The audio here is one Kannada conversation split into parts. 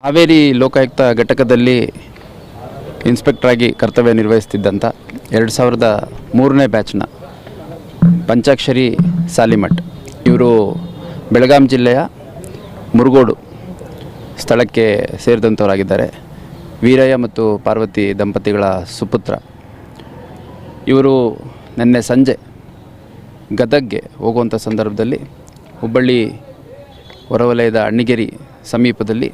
ಹಾವೇರಿ ಲೋಕಾಯುಕ್ತ ಘಟಕದಲ್ಲಿ ಇನ್ಸ್ಪೆಕ್ಟರ್ ಆಗಿ ಕರ್ತವ್ಯ ನಿರ್ವಹಿಸುತ್ತಿದ್ದಂಥ 2003ನೇ ಬ್ಯಾಚ್ನ ಪಂಚಾಕ್ಷರಿ ಸಾಲಿಮಠ್ ಇವರು ಬೆಳಗಾಂ ಜಿಲ್ಲೆಯ ಮುರುಗೋಡು ಸ್ಥಳಕ್ಕೆ ಸೇರಿದಂಥವರಾಗಿದ್ದಾರೆ. ವೀರಯ್ಯ ಮತ್ತು ಪಾರ್ವತಿ ದಂಪತಿಗಳ ಸುಪುತ್ರ. ಇವರು ನಿನ್ನೆ ಸಂಜೆ ಗದಗ್ಗೆ ಹೋಗುವಂಥ ಸಂದರ್ಭದಲ್ಲಿ ಹುಬ್ಬಳ್ಳಿ ಹೊರವಲಯದ ಅಣ್ಣಿಗೇರಿ ಸಮೀಪದಲ್ಲಿ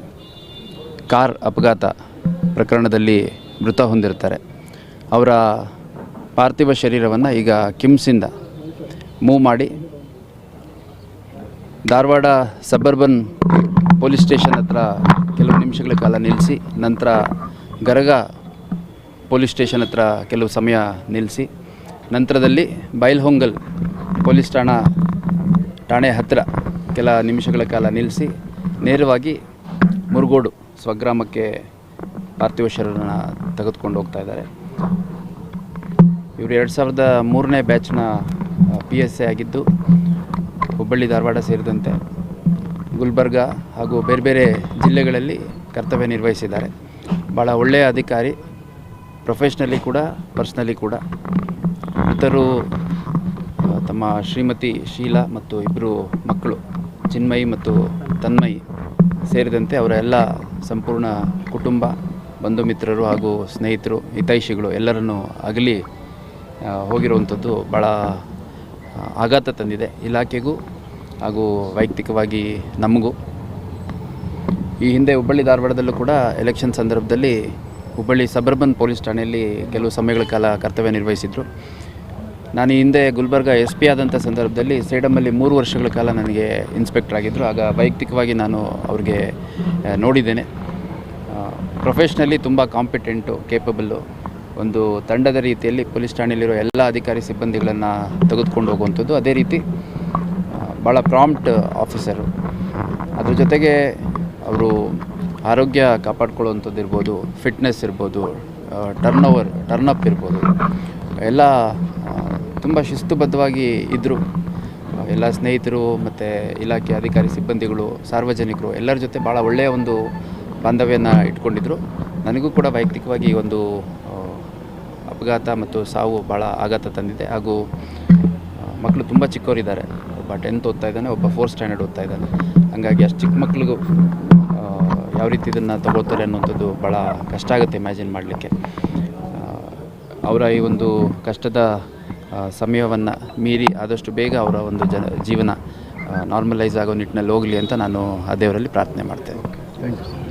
ಕಾರ್ ಅಪಘಾತ ಪ್ರಕರಣದಲ್ಲಿ ಮೃತ ಹೊಂದಿರ್ತಾರೆ. ಅವರ ಪಾರ್ಥಿವ ಶರೀರವನ್ನು ಈಗ ಕಿಮ್ಸಿಂದ ಮೂವ್ ಮಾಡಿ ಧಾರವಾಡ ಸಬರ್ಬನ್ ಪೊಲೀಸ್ ಸ್ಟೇಷನ್ ಹತ್ರ ಕೆಲವು ನಿಮಿಷಗಳ ಕಾಲ ನಿಲ್ಲಿಸಿ, ನಂತರ ಗರಗ ಪೊಲೀಸ್ ಸ್ಟೇಷನ್ ಹತ್ರ ಕೆಲವು ಸಮಯ ನಿಲ್ಲಿಸಿ, ನಂತರದಲ್ಲಿ ಬೈಲ್ಹೊಂಗಲ್ ಪೊಲೀಸ್ ಠಾಣೆ ಹತ್ತಿರ ಕೆಲ ನಿಮಿಷಗಳ ಕಾಲ ನಿಲ್ಲಿಸಿ ನೇರವಾಗಿ ಮುರುಗೋಡು ಸ್ವಗ್ರಾಮಕ್ಕೆ ಪಾರ್ಥಿವ ಶರೀರವನ್ನು ತೆಗೆದುಕೊಂಡು ಹೋಗ್ತಾ ಇದ್ದಾರೆ. ಇವರು 2003ನೇ ಬ್ಯಾಚ್ನ PSI ಆಗಿದ್ದು ಹುಬ್ಬಳ್ಳಿ ಧಾರವಾಡ ಸೇರಿದಂತೆ ಗುಲ್ಬರ್ಗ ಹಾಗೂ ಬೇರೆ ಬೇರೆ ಜಿಲ್ಲೆಗಳಲ್ಲಿ ಕರ್ತವ್ಯ ನಿರ್ವಹಿಸಿದ್ದಾರೆ. ಭಾಳ ಒಳ್ಳೆಯ ಅಧಿಕಾರಿ, ಪ್ರೊಫೆಷ್ನಲಿ ಕೂಡ ಪರ್ಸ್ನಲಿ ಕೂಡ. ಮೃತರು ತಮ್ಮ ಶ್ರೀಮತಿ ಶೀಲಾ ಮತ್ತು ಇಬ್ಬರು ಮಕ್ಕಳು ಚಿನ್ಮಯಿ ಮತ್ತು ತನ್ಮಯಿ ಸೇರಿದಂತೆ ಅವರ ಎಲ್ಲ ಸಂಪೂರ್ಣ ಕುಟುಂಬ, ಬಂಧು ಮಿತ್ರರು ಹಾಗೂ ಸ್ನೇಹಿತರು, ಹಿತೈಷಿಗಳು ಎಲ್ಲರನ್ನೂ ಅಗಲಿ ಹೋಗಿರುವಂಥದ್ದು ಭಾಳ ಆಘಾತ ತಂದಿದೆ ಇಲಾಖೆಗೂ ಹಾಗೂ ವೈಯಕ್ತಿಕವಾಗಿ ನಮಗೂ. ಈ ಹಿಂದೆ ಹುಬ್ಬಳ್ಳಿ ಧಾರವಾಡದಲ್ಲೂ ಕೂಡ ಎಲೆಕ್ಷನ್ ಸಂದರ್ಭದಲ್ಲಿ ಹುಬ್ಬಳ್ಳಿ ಸಬರ್ಬನ್ ಪೊಲೀಸ್ ಠಾಣೆಯಲ್ಲಿ ಕೆಲವು ಸಮಯಗಳ ಕಾಲ ಕರ್ತವ್ಯ ನಿರ್ವಹಿಸಿದರು. ನಾನು ಈ ಹಿಂದೆ ಗುಲ್ಬರ್ಗ SP ಆದಂಥ ಸಂದರ್ಭದಲ್ಲಿ ಸೇಡಮಲ್ಲಿ 3 ವರ್ಷಗಳ ಕಾಲ ನನಗೆ ಇನ್ಸ್ಪೆಕ್ಟರ್ ಆಗಿದ್ದರು. ಆಗ ವೈಯಕ್ತಿಕವಾಗಿ ನಾನು ಅವ್ರಿಗೆ ನೋಡಿದ್ದೇನೆ. ಪ್ರೊಫೆಷ್ನಲಿ ತುಂಬ ಕಾಂಪಿಟೆಂಟು, ಕೇಪಬಲ್ಲು, ಒಂದು ತಂಡದ ರೀತಿಯಲ್ಲಿ ಪೊಲೀಸ್ ಠಾಣೆಯಲ್ಲಿರೋ ಎಲ್ಲ ಅಧಿಕಾರಿ ಸಿಬ್ಬಂದಿಗಳನ್ನು ತೆಗೆದುಕೊಂಡು ಹೋಗುವಂಥದ್ದು. ಅದೇ ರೀತಿ ಭಾಳ ಪ್ರಾಂಪ್ಟ್ ಆಫೀಸರು. ಅದ್ರ ಜೊತೆಗೆ ಅವರು ಆರೋಗ್ಯ ಕಾಪಾಡ್ಕೊಳ್ಳುವಂಥದ್ದು ಇರ್ಬೋದು, ಫಿಟ್ನೆಸ್ ಇರ್ಬೋದು, ಟರ್ನಪ್ ಇರ್ಬೋದು, ಎಲ್ಲ ತುಂಬ ಶಿಸ್ತುಬದ್ಧವಾಗಿ ಇದ್ದರು. ಎಲ್ಲ ಸ್ನೇಹಿತರು ಮತ್ತು ಇಲಾಖೆ ಅಧಿಕಾರಿ ಸಿಬ್ಬಂದಿಗಳು, ಸಾರ್ವಜನಿಕರು ಎಲ್ಲರ ಜೊತೆ ಭಾಳ ಒಳ್ಳೆಯ ಒಂದು ಬಾಂಧವ್ಯನ ಇಟ್ಕೊಂಡಿದ್ದರು. ನನಗೂ ಕೂಡ ವೈಯಕ್ತಿಕವಾಗಿ ಒಂದು ಅಪಘಾತ ಮತ್ತು ಸಾವು ಭಾಳ ಆಘಾತ ತಂದಿದೆ. ಹಾಗೂ ಮಕ್ಕಳು ತುಂಬ ಚಿಕ್ಕವರಿದ್ದಾರೆ. ಒಬ್ಬ 10th ಓದ್ತಾ ಇದ್ದಾನೆ, ಒಬ್ಬ 4th ಸ್ಟ್ಯಾಂಡರ್ಡ್ ಓದ್ತಾ ಇದ್ದಾನೆ. ಹಾಗಾಗಿ ಅಷ್ಟು ಚಿಕ್ಕ ಮಕ್ಕಳಿಗೂ ಯಾವ ರೀತಿ ಇದನ್ನು ತಗೊಳ್ತಾರೆ ಅನ್ನೋಂಥದ್ದು ಭಾಳ ಕಷ್ಟ ಆಗುತ್ತೆ ಇಮ್ಯಾಜಿನ್ ಮಾಡಲಿಕ್ಕೆ. ಅವರ ಈ ಒಂದು ಕಷ್ಟದ ಸಮಯವನ್ನು ಮೀರಿ ಆದಷ್ಟು ಬೇಗ ಅವರ ಒಂದು ಜೀವನ ನಾರ್ಮಲೈಸ್ ಆಗೋ ನಿಟ್ಟಿನಲ್ಲಿ ಹೋಗಲಿ ಅಂತ ನಾನು ಆ ದೇವರಲ್ಲಿ ಪ್ರಾರ್ಥನೆ ಮಾಡ್ತೇನೆ. Thank you.